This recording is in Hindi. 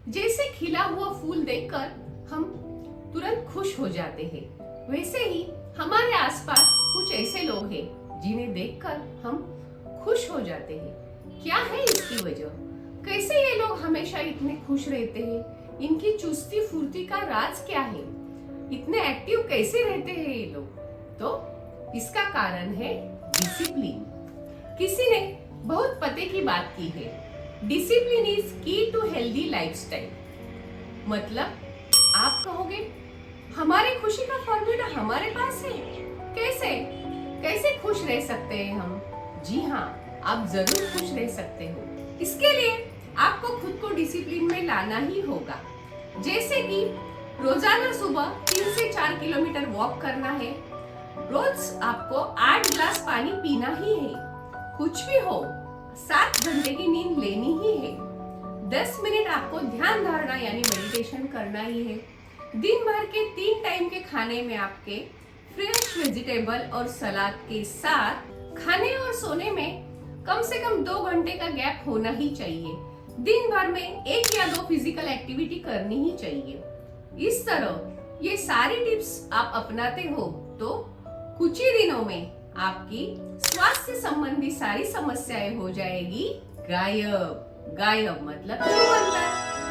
जैसे खिला हुआ फूल देखकर हम तुरंत खुश हो जाते हैं, वैसे ही हमारे आसपास कुछ ऐसे लोग हैं जिन्हें देखकर हम खुश हो जाते हैं। क्या है इसकी वजह? कैसे ये लोग हमेशा इतने खुश रहते हैं? इनकी चुस्ती फुर्ती का राज क्या है? इतने एक्टिव कैसे रहते हैं ये लोग? तो इसका कारण है डिसिप्लिन। किसी ने बहुत पते की बात की है, डिसिप्लिन इज की टू हेल्दी लाइफस्टाइल। मतलब आप कहोगे हमारी खुशी का फॉर्मूला हमारे पास है, कैसे कैसे खुश रह सकते हैं हम? जी हाँ, आप जरूर खुश रह सकते हो। इसके लिए आपको खुद को डिसिप्लिन में लाना ही होगा। जैसे कि रोजाना सुबह 3 से 4 किलोमीटर वॉक करना है, रोज आपको 8 ग्लास पानी पीना ही है, कुछ भी हो 7 घंटे की नींद लेनी ही है, 10 मिनट आपको ध्यान धारणा यानी मेडिटेशन करना ही है, दिन भर के 3 टाइम के खाने में आपके फ्रेश वेजिटेबल और सलाद के साथ खाने और सोने में कम से कम 2 घंटे का गैप होना ही चाहिए। दिन भर में 1 या 2 फिजिकल एक्टिविटी करनी ही चाहिए। इस तरह ये सारी टिप्स आप अपनाते हो तो कुछ ही दिनों में आपकी स्वास्थ्य संबंधी सारी समस्याएं हो जाएगी गायब। गायब मतलब क्यों बनता है?